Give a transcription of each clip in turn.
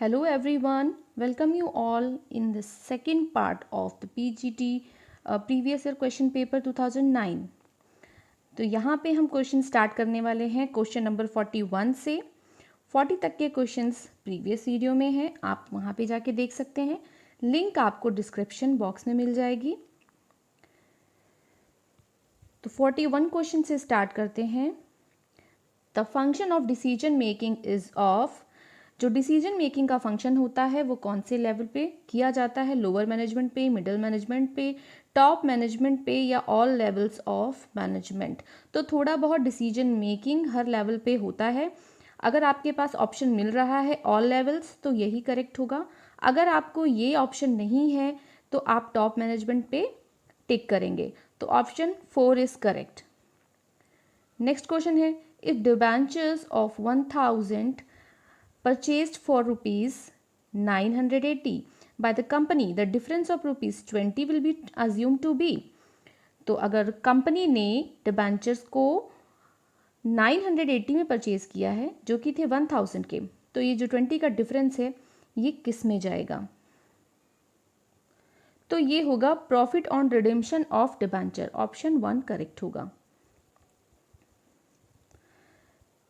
Hello everyone, welcome you all in the second part of the PGT previous year question paper 2009। तो यहाँ पे हम question start करने वाले हैं क्वेश्चन नंबर 41 से 40 तक के क्वेश्चंस प्रीवियस वीडियो में हैं, आप वहाँ पे जाके देख सकते हैं। लिंक आपको डिस्क्रिप्शन बॉक्स में मिल जाएगी। तो 41 क्वेश्चन से स्टार्ट करते हैं। The function of decision making is of, जो डिसीजन मेकिंग का फंक्शन होता है वो कौन से लेवल पे किया जाता है, लोअर मैनेजमेंट पे, मिडिल मैनेजमेंट पे, टॉप मैनेजमेंट पे या ऑल लेवल्स ऑफ मैनेजमेंट। तो थोड़ा बहुत डिसीजन मेकिंग हर लेवल पे होता है। अगर आपके पास ऑप्शन मिल रहा है ऑल लेवल्स तो यही करेक्ट होगा। अगर आपको ये ऑप्शन नहीं है तो आप टॉप मैनेजमेंट पे टिक करेंगे, तो option 4 is correct. Next question है, if debentures of 1000 purchased for rupees 980 by the company, the difference of rupees 20 will be assumed to be। तो अगर कंपनी ने डिबेंचर्स को 980 में परचेज किया है जो कि थे 1000 के, तो ये जो 20 का डिफरेंस है ये किस में जाएगा? तो ये होगा profit on redemption of debenture, option 1 correct होगा।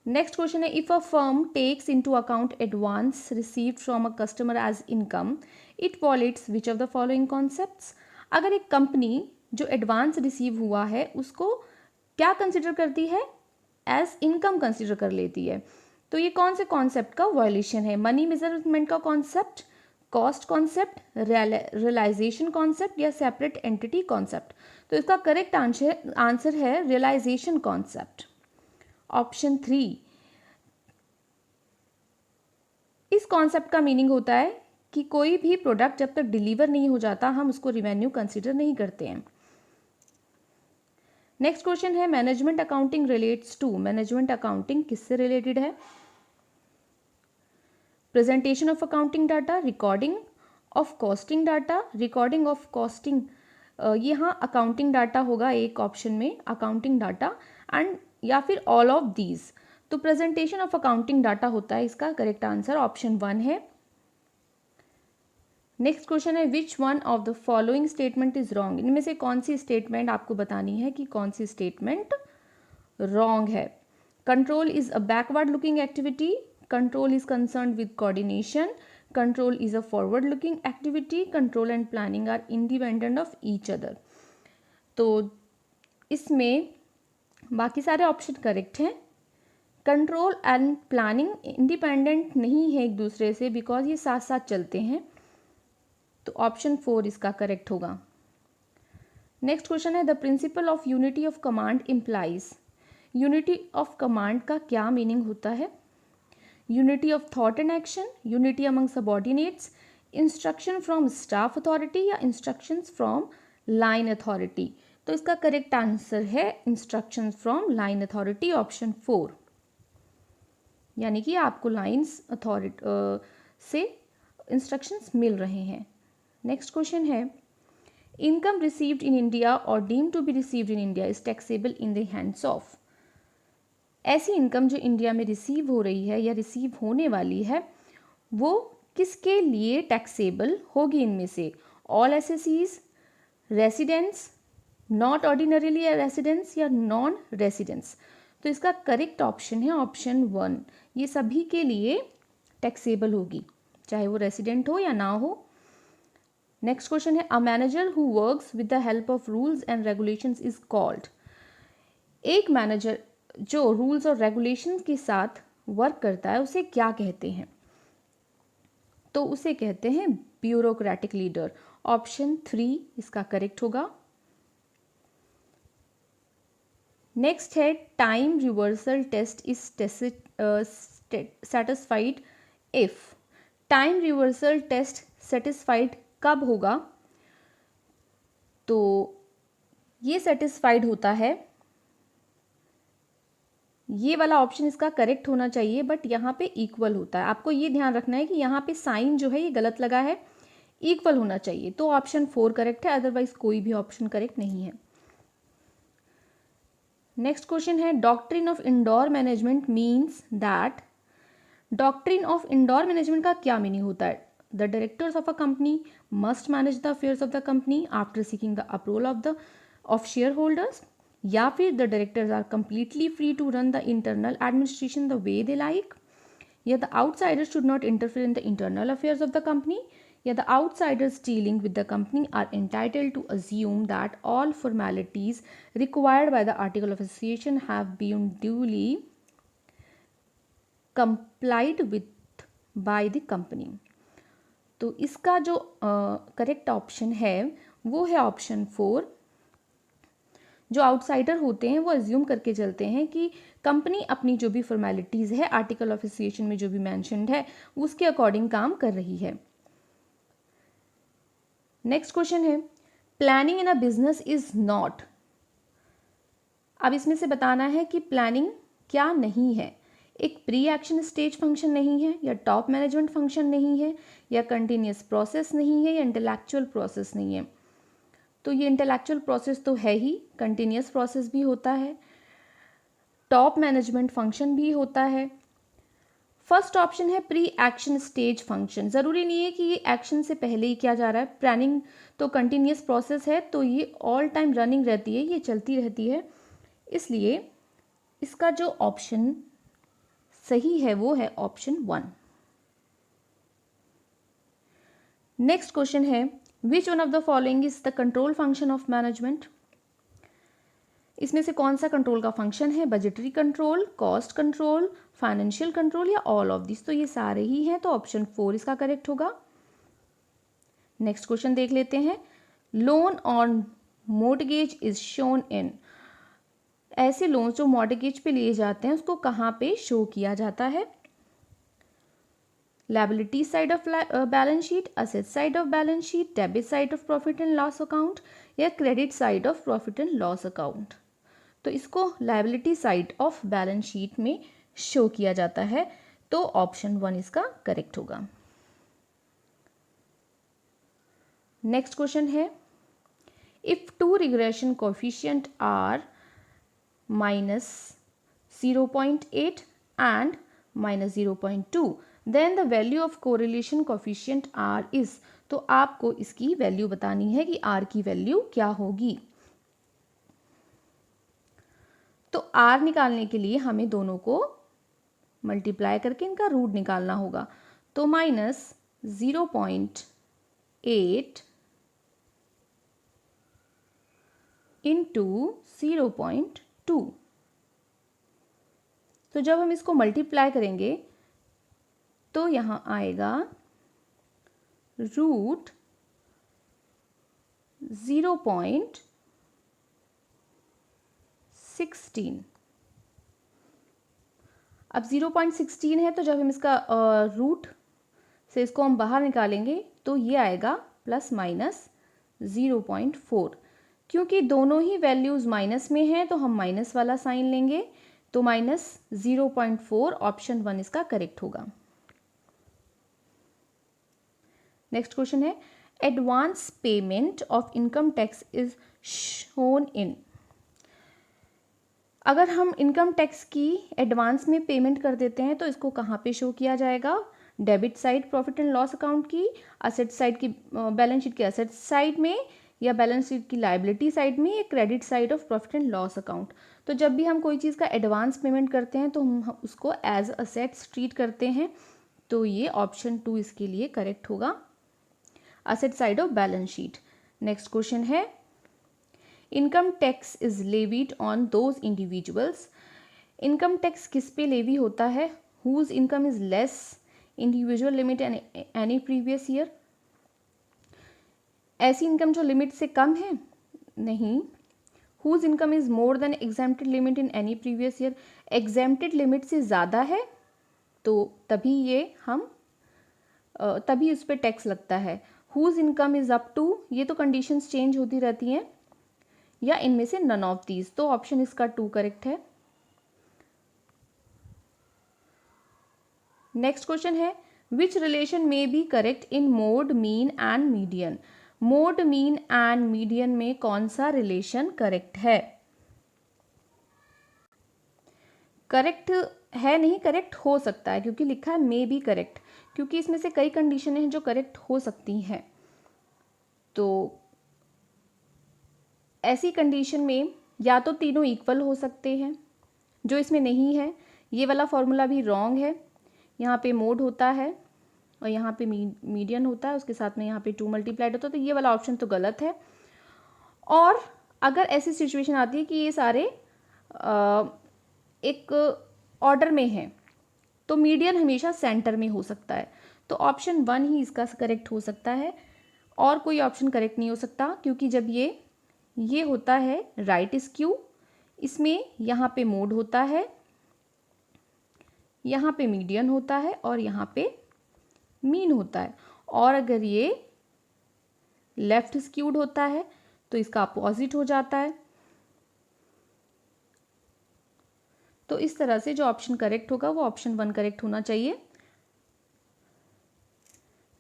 नेक्स्ट क्वेश्चन है, if a firm takes into account advance received from a customer as income, it violates which of the following concepts. अगर एक कंपनी जो एडवांस रिसीव हुआ है उसको क्या consider करती है? एज इनकम कंसिडर कर लेती है। तो ये कौन से कॉन्सेप्ट का वायलेशन है? मनी मेजरमेंट का concept, cost concept, realisation concept या सेपरेट एंटिटी कॉन्सेप्ट? तो इसका करेक्ट आंसर है रियलाइजेशन कॉन्सेप्ट, ऑप्शन 3। इस कॉन्सेप्ट का मीनिंग होता है कि कोई भी प्रोडक्ट जब तक डिलीवर नहीं हो जाता हम उसको रिवेन्यू कंसिडर नहीं करते हैं। नेक्स्ट क्वेश्चन है, management accounting relates to, management accounting किससे रिलेटेड है? Presentation of accounting data, recording of costing data, recording of costing, यहाँ अकाउंटिंग डाटा होगा एक ऑप्शन में, अकाउंटिंग डाटा एंड या फिर ऑल ऑफ दीज। तो प्रेजेंटेशन ऑफ अकाउंटिंग डाटा होता है इसका करेक्ट आंसर, ऑप्शन 1 है। नेक्स्ट क्वेश्चन है, which one of the following statement is wrong. इनमें से कौन सी स्टेटमेंट आपको बतानी है कि कौन सी स्टेटमेंट रॉन्ग है? Control is a backward looking activity, control is concern with coordination, control is a forward looking activity, control and planning are independent of each other. तो इसमें बाकी सारे ऑप्शन करेक्ट हैं। कंट्रोल एंड प्लानिंग इंडिपेंडेंट नहीं है एक दूसरे से, बिकॉज ये साथ साथ चलते हैं, तो ऑप्शन 4 इसका करेक्ट होगा। नेक्स्ट क्वेश्चन है, the principle of unity of command implies. Unity of command का क्या मीनिंग होता है? Unity of thought and action, unity among subordinates, instruction from staff authority या इंस्ट्रक्शंस फ्रॉम लाइन अथॉरिटी? तो इसका करेक्ट आंसर है instructions from line authority, option 4। यानी कि आपको लाइन्स अथॉरिटी से इंस्ट्रक्शंस मिल रहे हैं। नेक्स्ट क्वेश्चन है, इनकम रिसीव्ड इन इंडिया और deemed to be received in India is taxable in the hands of. ऐसी इनकम जो इंडिया में रिसीव हो रही है या रिसीव होने वाली है वो किसके लिए टैक्सेबल होगी? इनमें से all assessees, residents, not ordinarily residents या नॉन रेसिडेंट्स? तो इसका करेक्ट ऑप्शन है ऑप्शन 1, ये सभी के लिए टैक्सेबल होगी चाहे वो रेसिडेंट हो या ना हो। नेक्स्ट क्वेश्चन है, a manager who works with the help of rules and regulations is called. एक मैनेजर जो रूल्स और रेगुलेशंस के साथ वर्क करता है उसे क्या कहते हैं? तो उसे कहते हैं ब्यूरोक्रेटिक लीडर, ऑप्शन 3 इसका करेक्ट होगा। नेक्स्ट है, time reversal test is satisfied if. Time reversal test satisfied कब होगा? तो ये सेटिस्फाइड होता है, ये वाला ऑप्शन इसका करेक्ट होना चाहिए, बट यहाँ पे इक्वल होता है। आपको ये ध्यान रखना है कि यहाँ पे साइन जो है ये गलत लगा है, इक्वल होना चाहिए, तो ऑप्शन 4 करेक्ट है, अदरवाइज कोई भी ऑप्शन करेक्ट नहीं है। नेक्स्ट क्वेश्चन है, doctrine of indoor management means that. Doctrine of indoor management का क्या मीनिंग होता है? The directors of a company must manage the affairs of the company after seeking the approval of share holders, या फिर the directors are completely free to run the internal administration the way they like, या the outsiders should not interfere in the internal affairs of the company, या the outsiders dealing with the company are entitled to assume that all formalities required by the article of association have been duly complied with by the company। तो इसका जो correct option है वो है option 4। जो outsider होते हैं वो अज्यूम करके चलते हैं कि कंपनी अपनी जो भी फॉर्मेलिटीज़ है आर्टिकल ऑफ एसोसिएशन में जो भी मैंशनड है उसके अकॉर्डिंग काम कर रही है। नेक्स्ट क्वेश्चन है planning in a business is not. अब इसमें से बताना है कि प्लानिंग क्या नहीं है। एक प्री एक्शन स्टेज फंक्शन नहीं है, या टॉप मैनेजमेंट फंक्शन नहीं है, या कंटिन्यूस प्रोसेस नहीं है, या इंटेलेक्चुअल प्रोसेस नहीं है। तो ये इंटेलेक्चुअल प्रोसेस तो है ही, कंटिन्यूस प्रोसेस भी होता है, टॉप मैनेजमेंट फंक्शन भी होता है। फर्स्ट ऑप्शन है प्री एक्शन स्टेज फंक्शन। ज़रूरी नहीं है कि ये एक्शन से पहले ही किया जा रहा है। प्लानिंग तो कंटिन्यूस प्रोसेस है, तो ये ऑल टाइम रनिंग रहती है, ये चलती रहती है, इसलिए इसका जो ऑप्शन सही है वो है ऑप्शन 1। नेक्स्ट क्वेश्चन है which one of the following is the control function of management. इसमें से कौन सा कंट्रोल का फंक्शन है? Budgetary control, cost control, financial control, या ऑल ऑफ दिस। तो ये सारे ही हैं, तो ऑप्शन 4 इसका करेक्ट होगा। नेक्स्ट क्वेश्चन देख लेते हैं। Loan on mortgage is shown in. ऐसे लोन जो मॉर्टगेज पे लिए जाते हैं उसको कहाँ पे शो किया जाता है? Liability side of balance sheet, asset side of balance sheet, debit side of profit and loss account, या credit side of profit and loss account. तो इसको liability side of balance sheet में शो किया जाता है, तो ऑप्शन 1 इसका correct होगा। नेक्स्ट क्वेश्चन है if two regression coefficient are -0.8 and -0.2 then the value of correlation coefficient r is. तो आपको इसकी वैल्यू बतानी है कि आर की वैल्यू क्या होगी। तो आर निकालने के लिए हमें दोनों को मल्टीप्लाई करके इनका रूट निकालना होगा। तो -0.8 इंटू 0.2। तो जब हम इसको मल्टीप्लाई करेंगे तो यहाँ आएगा रूट 0.16। अब 0.16 है, तो जब हम इसका रूट से इसको हम बाहर निकालेंगे तो ये आएगा ±0.4। क्योंकि दोनों ही वैल्यूज़ माइनस में हैं तो हम माइनस वाला साइन लेंगे, तो -0.4 ऑप्शन 1 इसका करेक्ट होगा। नेक्स्ट क्वेश्चन है advance payment of income tax is shown in. अगर हम इनकम टैक्स की एडवांस में पेमेंट कर देते हैं तो इसको कहाँ पे शो किया जाएगा? Debit side profit and loss account की, असेट साइड की बैलेंस शीट के असेट साइड में, या बैलेंस शीट की लायबिलिटी साइड में, या credit side of profit and loss account. तो जब भी हम कोई चीज़ का एडवांस पेमेंट करते हैं तो हम उसको एज असेट्स ट्रीट करते हैं, तो ये ऑप्शन 2 इसके लिए करेक्ट होगा, asset side of balance sheet. Next question है income tax is levied on those individuals. Income tax किस पे लेवी होता है? Whose income is less individual limit any previous year. ऐसी इनकम जो लिमिट से कम है? नहीं। Whose income is more than exempted limit in any previous year. Exempted limit से ज़्यादा है तो तभी तभी उस पर टैक्स लगता है। Whose income is up to, ये तो कंडीशंस चेंज होती रहती हैं, या इनमें से नन ऑफ दीज। तो ऑप्शन इसका 2 करेक्ट है। नेक्स्ट क्वेश्चन है विच रिलेशन में be correct in mode, mean and median. Mode, mean and median में कौन सा रिलेशन करेक्ट है? करेक्ट है नहीं, करेक्ट हो सकता है, क्योंकि लिखा है मे बी करेक्ट, क्योंकि इसमें से कई कंडीशन हैं जो करेक्ट हो सकती हैं। तो ऐसी कंडीशन में या तो तीनों इक्वल हो सकते हैं, जो इसमें नहीं है। ये वाला फॉर्मूला भी रॉन्ग है, यहाँ पे मोड होता है और यहाँ पे मीडियन होता है, उसके साथ में यहाँ पे 2 मल्टीप्लाइड होता है, तो ये वाला ऑप्शन तो गलत है। और अगर ऐसी सिचुएशन आती है कि ये सारे एक ऑर्डर में हैं, तो मीडियन हमेशा सेंटर में हो सकता है, तो ऑप्शन 1 ही इसका करेक्ट हो सकता है, और कोई ऑप्शन करेक्ट नहीं हो सकता, क्योंकि जब ये होता है राइट स्क्यू, इसमें यहाँ पे मोड होता है, यहाँ पे मीडियन होता है और यहाँ पे मीन होता है। और अगर ये लेफ्ट स्क्यूड होता है तो इसका अपोजिट हो जाता है। तो इस तरह से जो ऑप्शन करेक्ट होगा वो ऑप्शन 1 करेक्ट होना चाहिए।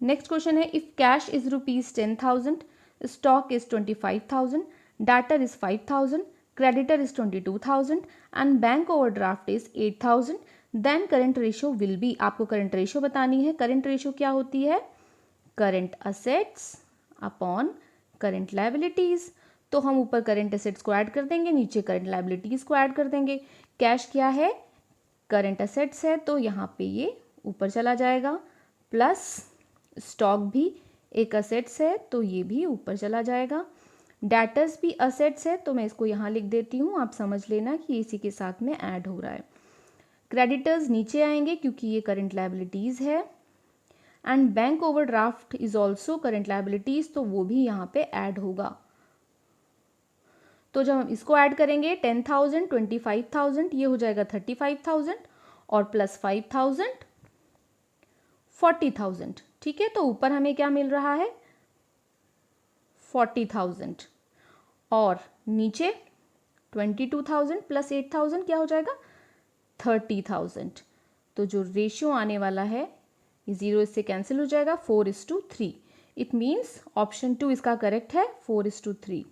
नेक्स्ट क्वेश्चन है, if cash is ₹10,000, stock is 25,000, debtor is 5,000, creditor is 22,000 and bank overdraft is 8,000, then current ratio will be. आपको करंट रेशियो बतानी है। करंट रेशियो क्या होती है? Current assets upon current liabilities. तो हम ऊपर करंट असेट्स को ऐड कर देंगे, नीचे करंट लायबिलिटीज को ऐड कर देंगे। कैश क्या है? करंट असेट्स है, तो यहाँ पे ये ऊपर चला जाएगा, प्लस स्टॉक भी एक असेट्स है तो ये भी ऊपर चला जाएगा। डेटर्स भी असेट्स है, तो मैं इसको यहाँ लिख देती हूँ, आप समझ लेना कि इसी के साथ में ऐड हो रहा है। क्रेडिटर्स नीचे आएंगे क्योंकि ये करंट लायबिलिटीज़ है, and bank overdraft is also current liabilities, तो वो भी यहाँ पे ऐड होगा। तो जब हम इसको ऐड करेंगे 10,000 25,000, ये हो जाएगा 35,000 और प्लस 5,000 40,000। ठीक है, तो ऊपर हमें क्या मिल रहा है? 40,000 और नीचे 22,000 प्लस 8,000 क्या हो जाएगा? 30,000। तो जो रेशियो आने वाला है ये 0 इससे कैंसिल हो जाएगा, 4:3। इट मीन्स ऑप्शन 2 इसका करेक्ट है, 4:3।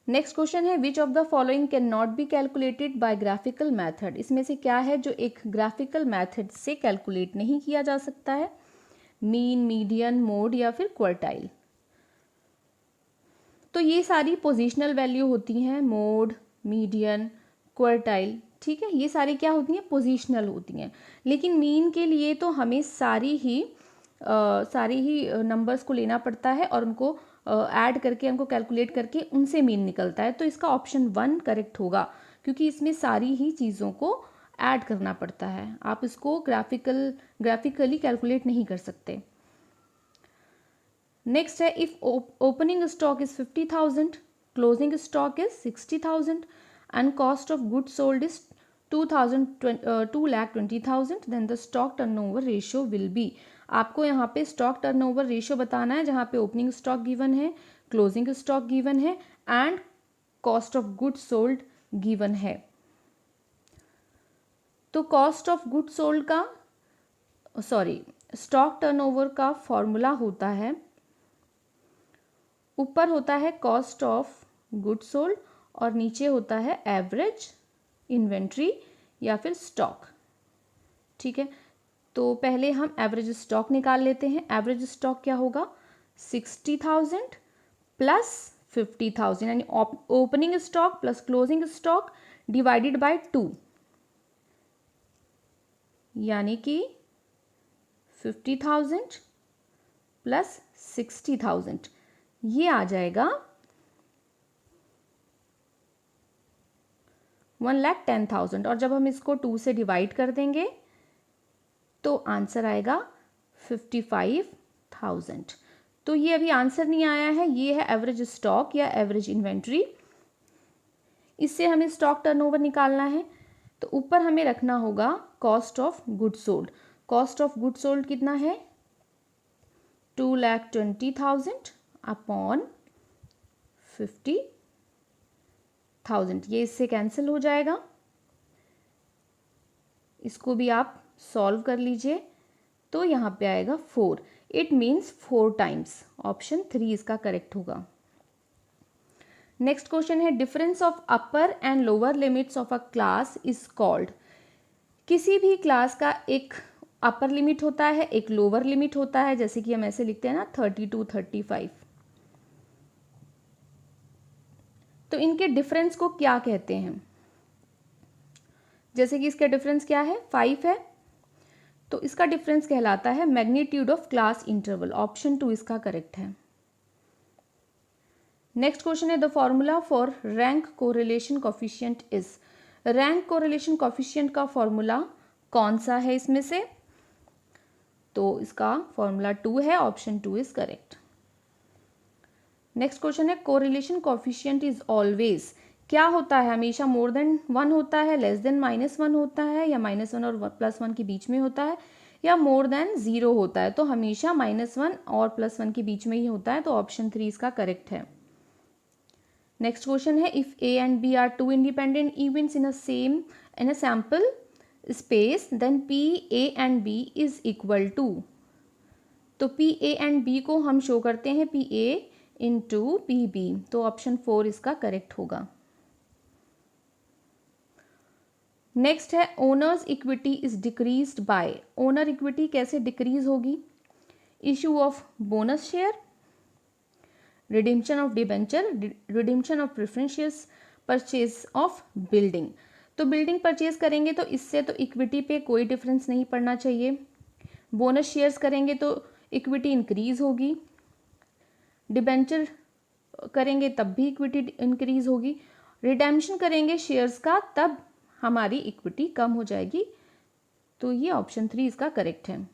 नेक्स्ट क्वेश्चन है, which of the following can not be calculated by graphical method. इसमें से क्या है जो एक ग्राफिकल मैथड से कैलकुलेट नहीं किया जा सकता है? मीन, मीडियन, मोड या फिर क्वार्टाइल। तो ये सारी पोजिशनल वैल्यू होती हैं, मोड, मीडियन, क्वार्टाइल। ठीक है, ये सारी क्या होती हैं? पोजिशनल होती हैं। लेकिन मीन के लिए तो हमें सारी ही नंबर्स को लेना पड़ता है और उनको ऐड करके, उनको कैलकुलेट करके उनसे मीन निकलता है। तो इसका ऑप्शन 1 करेक्ट होगा, क्योंकि इसमें सारी ही चीज़ों को ऐड करना पड़ता है, आप इसको ग्राफिकली कैलकुलेट नहीं कर सकते। नेक्स्ट है, if opening stock is 50,000, closing stock is 60,000 and cost of goods sold is 2,20,000, then the stock turnover ratio will be. आपको यहाँ पे स्टॉक टर्नओवर रेशियो बताना है, जहाँ पे ओपनिंग स्टॉक गिवन है, क्लोजिंग स्टॉक गिवन है and cost of goods sold given है। तो कॉस्ट ऑफ गुड्स सोल्ड का स्टॉक टर्नओवर का फॉर्मूला होता है, ऊपर होता है कॉस्ट ऑफ गुड्स सोल्ड और नीचे होता है एवरेज इन्वेंट्री या फिर स्टॉक। ठीक है, तो पहले हम एवरेज स्टॉक निकाल लेते हैं। एवरेज स्टॉक क्या होगा? 60,000 प्लस 50,000, यानी opening stock plus closing stock divided by 2, यानी कि 50,000 प्लस 60,000, ये आ जाएगा 1,10,000। और जब हम इसको 2 से डिवाइड कर देंगे तो आंसर आएगा 55,000। तो ये अभी आंसर नहीं आया है, ये है एवरेज स्टॉक या एवरेज इन्वेंट्री। इससे हमें स्टॉक टर्नओवर निकालना है, तो ऊपर हमें रखना होगा cost of goods sold. Cost of goods sold कितना है? 2,20,000 अपॉन 50,000, ये इससे कैंसिल हो जाएगा। इसको भी आप सॉल्व कर लीजिए, तो यहाँ पे आएगा 4। It means 4 times. ऑप्शन 3 इसका करेक्ट होगा। नेक्स्ट क्वेश्चन है difference of upper and lower limits of a class is called. किसी भी क्लास का एक अपर लिमिट होता है, एक लोअर लिमिट होता है, जैसे कि हम ऐसे लिखते हैं ना 30 to 35। तो इनके डिफरेंस को क्या कहते हैं? जैसे कि इसका डिफरेंस क्या है, 5 है, तो इसका डिफरेंस कहलाता है magnitude of class interval. Option 2 इसका करेक्ट है। नेक्स्ट क्वेश्चन है the formula for rank correlation coefficient is. Rank correlation coefficient का फॉर्मूला कौन सा है इसमें से? तो इसका फॉर्मूला 2 है। Option 2 is correct. Next question है कोरिलेशन कोफिशिएंट इज ऑलवेज। क्या होता है? हमेशा मोर देन 1 होता है, लेस देन -1 होता है, या -1 और +1 के बीच में होता है, या मोर देन 0 होता है? तो हमेशा -1 और +1 के बीच में ही होता है। तो ऑप्शन 3 इसका करेक्ट है। नेक्स्ट क्वेश्चन है if A and B are two independent events in a sample space then P A and B is equal to. तो पी ए एंड बी को हम शो करते हैं P A into P B. तो option 4 इसका correct होगा। Next है owners equity is decreased by. Owner equity कैसे डिक्रीज होगी? Issue of bonus share, redemption of debenture, redemption of preferences, purchase of building. तो बिल्डिंग परचेज करेंगे तो इससे तो इक्विटी पे कोई डिफरेंस नहीं पड़ना चाहिए। बोनस शेयर्स करेंगे तो इक्विटी इंक्रीज होगी, डिबेंचर करेंगे तब भी इक्विटी इंक्रीज होगी, रिडेम्पशन करेंगे शेयर्स का तब हमारी इक्विटी कम हो जाएगी। तो ये ऑप्शन 3 इसका करेक्ट है।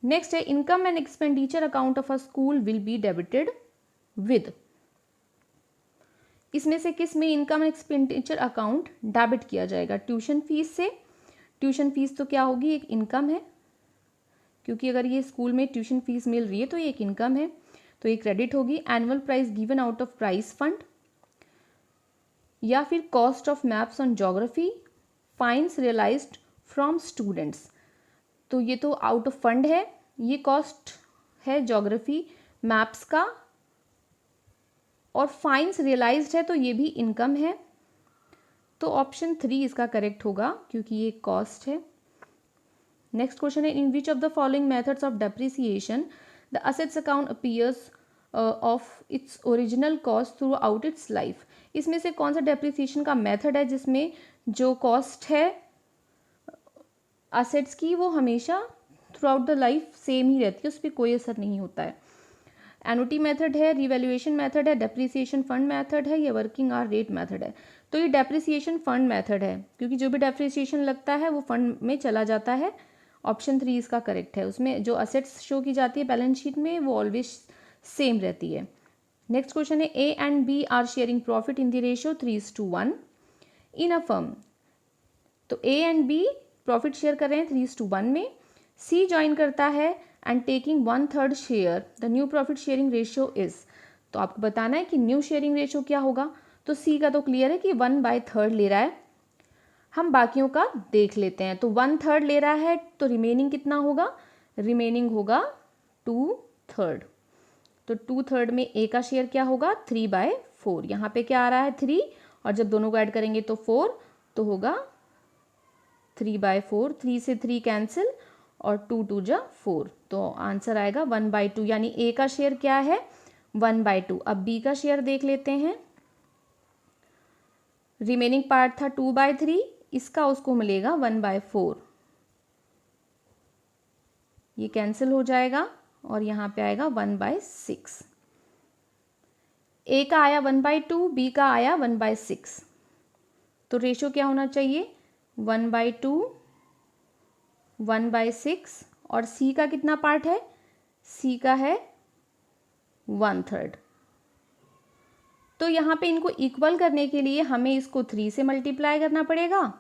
नेक्स्ट है income and expenditure account of a school will be debited with. इसमें से किस में income and expenditure account debit किया जाएगा? ट्यूशन फीस से। ट्यूशन फीस तो क्या होगी? एक इनकम है, क्योंकि अगर ये स्कूल में ट्यूशन फीस मिल रही है तो ये एक इनकम है, तो ये क्रेडिट होगी। Annual prize given out of prize fund, या फिर cost of maps on geography, fines realised from students. तो ये तो आउट ऑफ फंड है, ये कॉस्ट है ज्योग्राफी मैप्स का, और फाइन्स रियलाइज्ड है तो ये भी इनकम है। तो ऑप्शन 3 इसका करेक्ट होगा क्योंकि ये कॉस्ट है। नेक्स्ट क्वेश्चन है in which of the following methods of depreciation the assets account appears of its original cost throughout its life. इसमें से कौन सा डेप्रिसिएशन का मेथड है जिसमें जो कॉस्ट है असेट्स की वो हमेशा throughout the life same ही रहती है, उस पर कोई असर नहीं होता है? एनुटी मेथड है, रिवैल्यूएशन मेथड है, डेप्रिसिएशन फंड मेथड है, या वर्किंग आवर रेट मेथड है? तो ये डेप्रिसिएशन फंड मेथड है, क्योंकि जो भी डेप्रिसिएशन लगता है वो फंड में चला जाता है। ऑप्शन 3 इसका करेक्ट है। उसमें जो असेट्स शो की जाती है बैलेंस शीट में वो ऑलवेज सेम रहती है। नेक्स्ट क्वेश्चन है A and B are sharing profit in the ratio 3:1 in a firm. तो A and B profit share कर रहे हैं 3:1 में। सी ज्वाइन करता है and taking 1/3 share, the new profit sharing ratio is. तो आपको बताना है कि न्यू शेयरिंग रेशियो क्या होगा। तो सी का तो क्लियर है कि 1/3 ले रहा है। हम बाकियों का देख लेते हैं। तो 1/3 ले रहा है तो रिमेनिंग कितना होगा? रिमेनिंग होगा 2/3। तो 2/3 में ए का शेयर क्या होगा? 3/4। यहाँ पे क्या आ रहा है? 3, और जब दोनों को ऐड करेंगे तो 4, तो होगा 3/4। 3 से 3 कैंसिल और 2 जा 4, तो आंसर आएगा 1/2। यानी ए का शेयर क्या है? 1/2। अब बी का शेयर देख लेते हैं। रिमेनिंग पार्ट था 2/3, इसका उसको मिलेगा 1/4। ये कैंसिल हो जाएगा और यहाँ पे आएगा 1/6। ए का आया 1/2, बी का आया 1/6। तो रेशो क्या होना चाहिए? 1/2, 1/6, और सी का कितना पार्ट है? सी का है 1/3। तो यहाँ पे इनको इक्वल करने के लिए हमें इसको 3 से मल्टीप्लाई करना पड़ेगा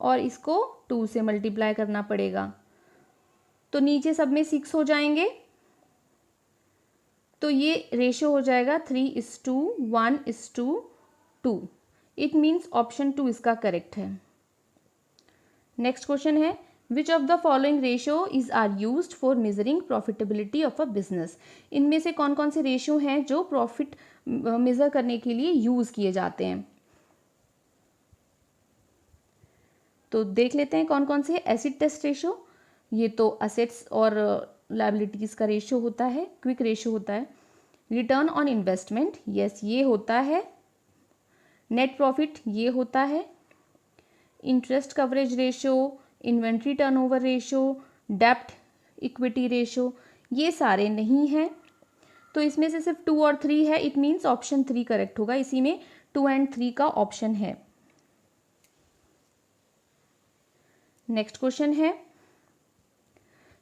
और इसको 2 से मल्टीप्लाई करना पड़ेगा। तो नीचे सब में 6 हो जाएंगे, तो ये रेशो हो जाएगा 3:1:2। इट मीन्स ऑप्शन 2 इसका करेक्ट है। नेक्स्ट क्वेश्चन है which of the following ratio is are used for measuring profitability of a business. इनमें से कौन कौन से रेशियो हैं जो प्रॉफिट मेजर करने के लिए यूज किए जाते हैं। तो देख लेते हैं कौन कौन से। एसिड टेस्ट रेशियो, ये तो असेट्स और लायबिलिटीज का रेशियो होता है, क्विक रेशियो होता है। रिटर्न ऑन इन्वेस्टमेंट, यस ये होता है। नेट प्रॉफिट ये होता है। Interest coverage ratio, inventory turnover ratio, डेप्ट इक्विटी रेशियो, ये सारे नहीं हैं। तो इसमें से सिर्फ 2 और 3 है, इट मीन्स ऑप्शन 3 करेक्ट होगा। इसी में 2 एंड 3 का ऑप्शन है। नेक्स्ट क्वेश्चन है,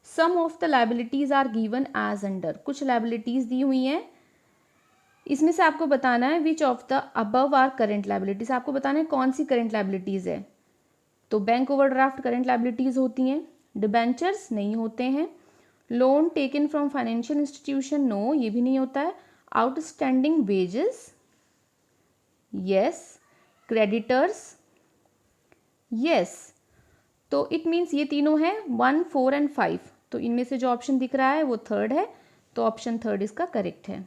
some of the liabilities are given as under. कुछ लायबिलिटीज दी हुई हैं, इसमें से आपको बताना है which of the above are current liabilities. आपको बताना है कौन सी करेंट लायबिलिटीज है। तो बैंक ओवरड्राफ्ट करेंट लायबिलिटीज होती हैं। डिबेंचर्स नहीं होते हैं। Loan taken from financial institution, no ये भी नहीं होता है। Outstanding wages, yes. Creditors, yes. तो इट मीन्स ये तीनों हैं 1, 4 एंड 5। तो इनमें से जो ऑप्शन दिख रहा है वो थर्ड है, तो ऑप्शन थर्ड इसका करेक्ट है।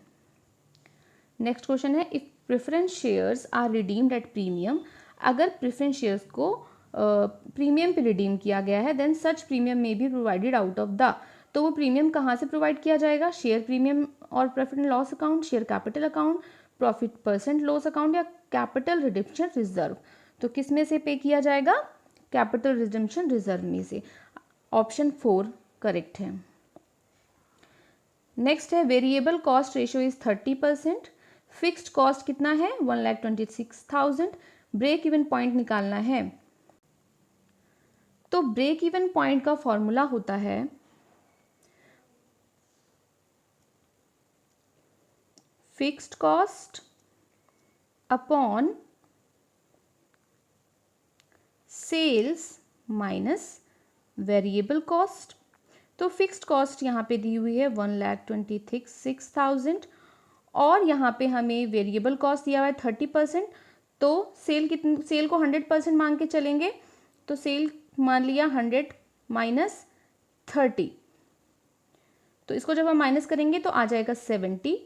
नेक्स्ट क्वेश्चन है, if preference shares are redeemed at premium. अगर प्रेफरेंस शेयर्स को प्रीमियम पे रिडीम किया गया है, then such premium may be provided out of the. तो वो प्रीमियम कहाँ से प्रोवाइड किया जाएगा? शेयर प्रीमियम और profit and loss account, share capital account, profit percent loss account या कैपिटल रिडम्पशन रिजर्व। तो किस में से पे किया जाएगा? कैपिटल रिडम्पशन रिजर्व में से। ऑप्शन 4 करेक्ट है। नेक्स्ट है, variable cost ratio is 30%। Fixed cost कितना है? 1,26,000। ब्रेक इवन पॉइंट निकालना है। तो ब्रेक इवन पॉइंट का फॉर्मूला होता है fixed cost upon sales minus variable cost. तो फिक्स्ड कॉस्ट यहाँ पे दी हुई है 1,26,000 और यहाँ पे हमें वेरिएबल कॉस्ट दिया हुआ है 30%। तो सेल को 100% मान के चलेंगे, तो सेल मान लिया 100 माइनस 30। तो इसको जब हम माइनस करेंगे तो आ जाएगा 70।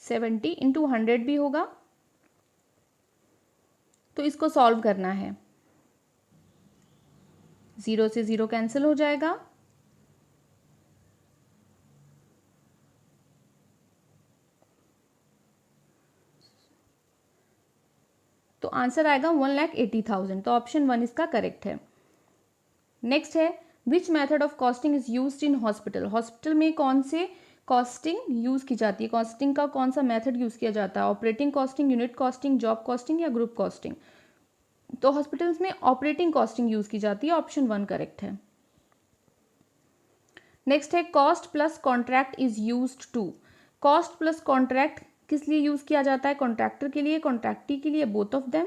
70 इंटू 100 भी होगा। तो इसको सॉल्व करना है। 0 से 0 कैंसिल हो जाएगा। तो आंसर आएगा 1,80,000। तो ऑप्शन 1 इसका करेक्ट है। नेक्स्ट है, which method of costing is used in hospital. Hospital में कौन से कॉस्टिंग यूज की जाती है? कॉस्टिंग का कौन सा मेथड यूज किया जाता है? Operating costing, unit costing, job costing या ग्रुप कॉस्टिंग? तो हॉस्पिटल्स में ऑपरेटिंग कॉस्टिंग यूज की जाती है। ऑप्शन 1 करेक्ट है। नेक्स्ट है, cost plus contract is used to. Cost plus contract किस लिए यूज किया जाता है? कॉन्ट्रैक्टर के लिए, कॉन्ट्रैक्टी के लिए, बोथ ऑफ देम।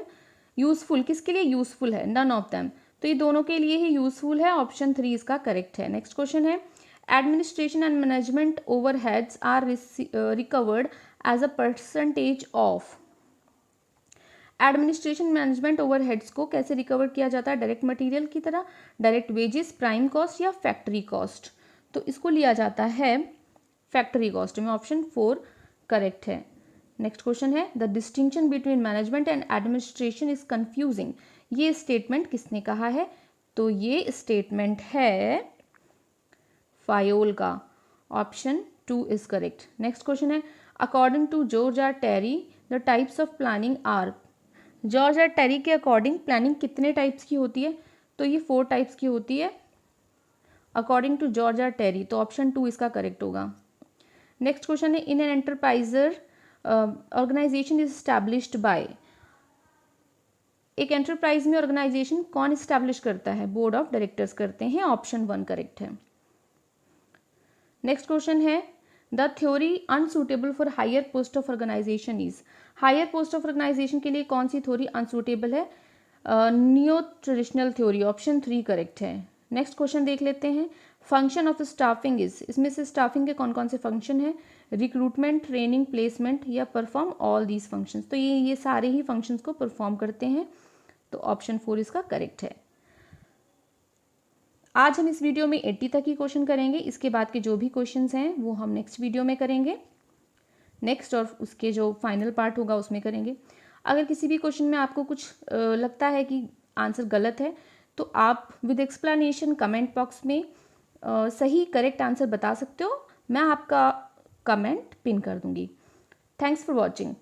यूजफुल किसके लिए? यूजफुल है, नन ऑफ देम। तो ये दोनों के लिए ही यूजफुल है। ऑप्शन 3 इसका करेक्ट है। नेक्स्ट क्वेश्चन है, administration and management overheads are recovered as a percentage of. Administration management overheads को कैसे रिकवर किया जाता है? डायरेक्ट मटेरियल की तरह, डायरेक्ट वेजेस, प्राइम कॉस्ट या फैक्ट्री कॉस्ट? तो इसको लिया जाता है फैक्ट्री कॉस्ट में। ऑप्शन 4 करेक्ट है। नेक्स्ट क्वेश्चन है, the distinction between management and administration is confusing. ये स्टेटमेंट किसने कहा है? तो ये स्टेटमेंट है फायोल का। Option 2 is correct. Next question है, according to George R Terry the types of planning are. George R Terry के अकॉर्डिंग प्लानिंग कितने टाइप्स की होती है? तो ये 4 टाइप्स की होती है according to George R Terry. तो ऑप्शन 2 इसका करेक्ट होगा। नेक्स्ट क्वेश्चन है, in an enterprise organisation is established by. एक एंटरप्राइज में ऑर्गेनाइजेशन कौन इस्टेब्लिश करता है? बोर्ड ऑफ डायरेक्टर्स करते हैं। ऑप्शन 1 करेक्ट है। नेक्स्ट क्वेश्चन है, the theory unsuitable for higher post of organisation is. Higher post of organisation के लिए कौन सी थ्योरी अनसूटेबल है? Neo traditional theory. Option 3 correct है। नेक्स्ट क्वेश्चन देख लेते हैं, फंक्शन ऑफ स्टाफिंग इज, इसमें से स्टाफिंग के कौन कौन से फंक्शन हैं? रिक्रूटमेंट, ट्रेनिंग, प्लेसमेंट या परफॉर्म ऑल दीज फंक्शंस। तो ये सारे ही फंक्शंस को परफॉर्म करते हैं, तो ऑप्शन 4 इसका करेक्ट है। आज हम इस वीडियो में 80 तक ही क्वेश्चन करेंगे, इसके बाद के जो भी क्वेश्चंस हैं वो हम नेक्स्ट वीडियो में करेंगे, नेक्स्ट और उसके जो फाइनल पार्ट होगा उसमें करेंगे। अगर किसी भी क्वेश्चन में आपको कुछ लगता है कि आंसर गलत है तो आप विद एक्सप्लेनेशन कमेंट बॉक्स में सही करेक्ट आंसर बता सकते हो, मैं आपका कमेंट पिन कर दूंगी। Thanks for watching.